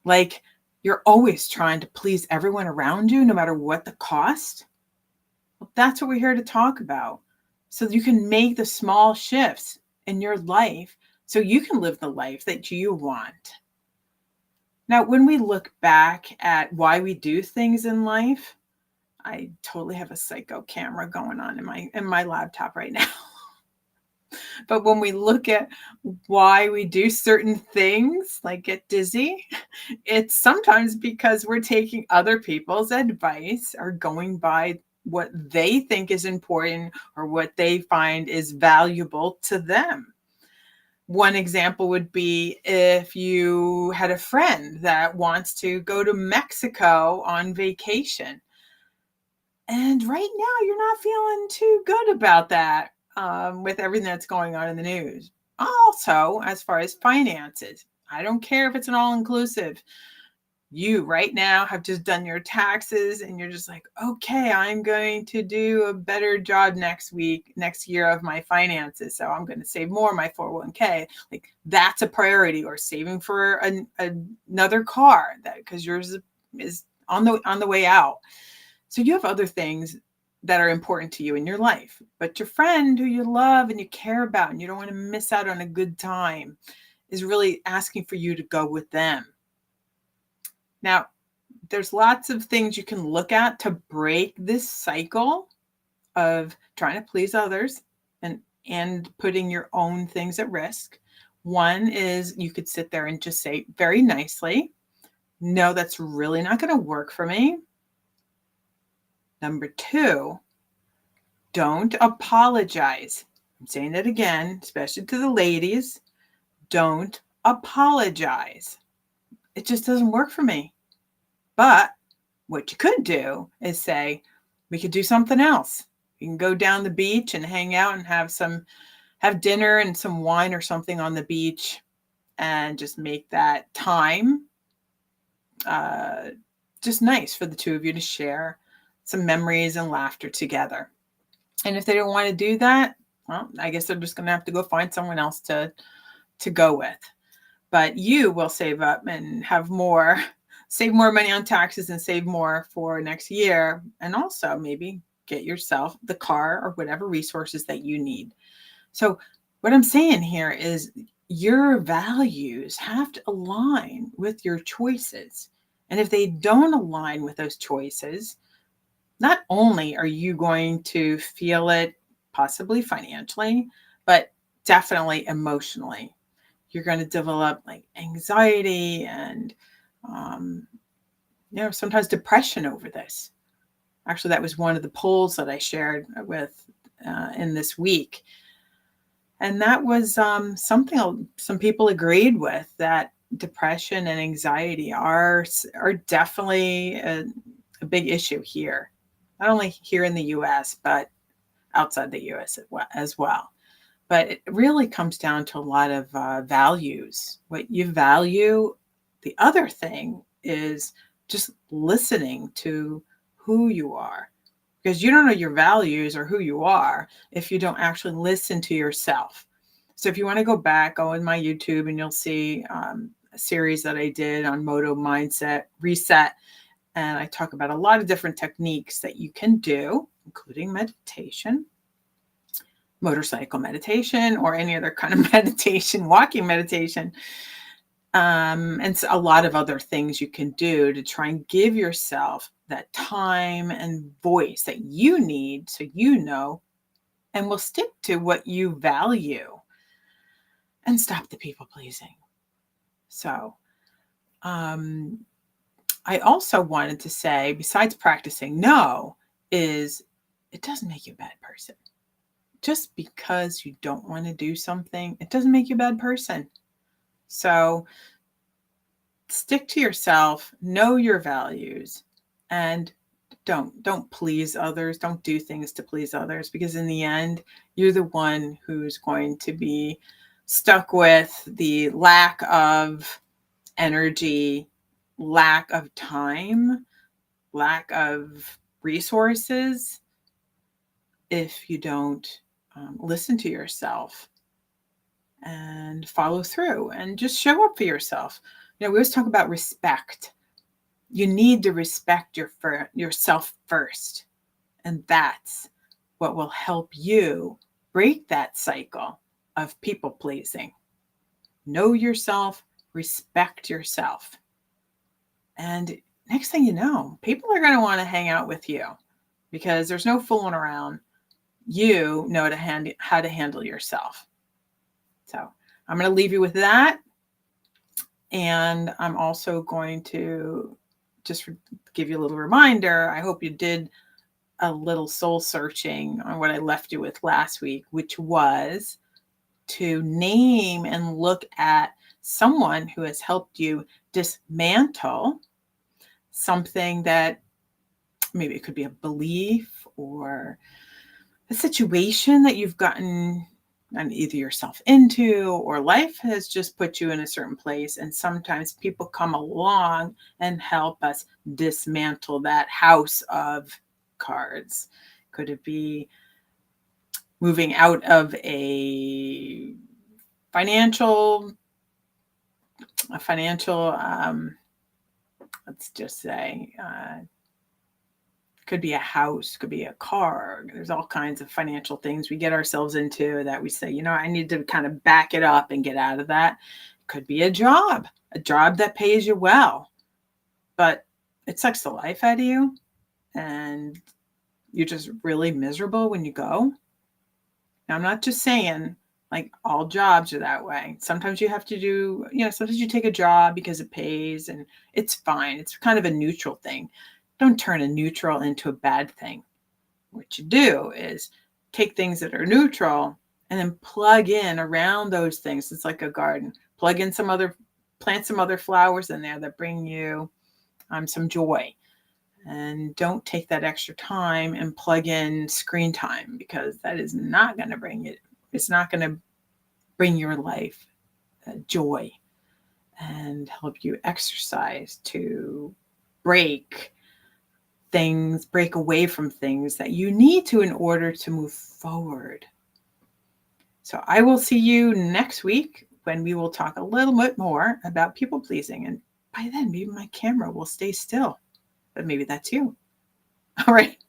Like you're always trying to please everyone around you, no matter what the cost. Well, that's what we're here to talk about. So you can make the small shifts in your life so you can live the life that you want. Now, when we look back at why we do things in life, I totally have a psycho camera going on in my laptop right now. But when we look at why we do certain things, like get dizzy, it's sometimes because we're taking other people's advice or going by what they think is important or what they find is valuable to them. One example would be if you had a friend that wants to go to Mexico on vacation. And right now, you're not feeling too good about that with everything that's going on in the news. Also, as far as finances, I don't care if it's an all inclusive. You right now have just done your taxes and you're just like, okay, I'm going to do a better job next year of my finances. So I'm going to save more my 401k. Like that's a priority, or saving for another car that because yours is on the way out. So you have other things that are important to you in your life, but your friend who you love and you care about and you don't want to miss out on a good time is really asking for you to go with them. Now, there's lots of things you can look at to break this cycle of trying to please others and putting your own things at risk. One is you could sit there and just say very nicely, no, that's really not going to work for me. Number two, don't apologize. I'm saying that again, especially to the ladies. Don't apologize. It just doesn't work for me. But what you could do is say, we could do something else. You can go down the beach and hang out and have dinner and some wine or something on the beach and just make that time just nice for the two of you to share some memories and laughter together. And if they don't want to do that, well, I guess they're just going to have to go find someone else to go with. But you will save up and save more money on taxes and save more for next year. And also maybe get yourself the car or whatever resources that you need. So what I'm saying here is your values have to align with your choices. And if they don't align with those choices, not only are you going to feel it possibly financially, but definitely emotionally. You're going to develop like anxiety and, sometimes depression over this. Actually, that was one of the polls that I shared with in this week. And that was something some people agreed with, that depression and anxiety are definitely a big issue here. Not only here in the US, but outside the US as well. But it really comes down to a lot of values, what you value. The other thing is just listening to who you are, because you don't know your values or who you are if you don't actually listen to yourself. So if you want to go in my YouTube and you'll see a series that I did on Moto Mindset Reset. And I talk about a lot of different techniques that you can do, including meditation, motorcycle meditation, or any other kind of meditation, walking meditation, and a lot of other things you can do to try and give yourself that time and voice that you need so you know and will stick to what you value and stop the people pleasing. So, I also wanted to say, besides practicing no, is it doesn't make you a bad person. Just because you don't want to do something, it doesn't make you a bad person. So stick to yourself, know your values, and don't please others. Don't do things to please others, because in the end, you're the one who's going to be stuck with the lack of energy, lack of time, lack of resources if you don't listen to yourself and follow through and just show up for yourself. We always talk about respect. You need to respect yourself first. And that's what will help you break that cycle of people pleasing. Know yourself, respect yourself. And next thing you know, people are going to want to hang out with you because there's no fooling around. You know how to handle yourself. So I'm going to leave you with that. And I'm also going to just give you a little reminder. I hope you did a little soul searching on what I left you with last week, which was to name and look at someone who has helped you dismantle something that maybe it could be a belief or a situation that you've gotten either yourself into, or life has just put you in a certain place. And sometimes people come along and help us dismantle that house of cards. Could it be moving out of a financial, let's just say, could be a house, could be a car. There's all kinds of financial things we get ourselves into that we say, I need to kind of back it up and get out of that. Could be a job that pays you well, but it sucks the life out of you and you're just really miserable when you go. Now, I'm not just saying like all jobs are that way. Sometimes you have to do, sometimes you take a job because it pays and it's fine. It's kind of a neutral thing. Don't turn a neutral into a bad thing. What you do is take things that are neutral and then plug in around those things. It's like a garden. Plant some other flowers in there that bring you some joy. And don't take that extra time and plug in screen time, because that is not going to bring it. It's not going to bring your life joy and help you exercise to break away from things that you need to in order to move forward. So I will see you next week when we will talk a little bit more about people pleasing. And by then, maybe my camera will stay still, but maybe that's you. All right.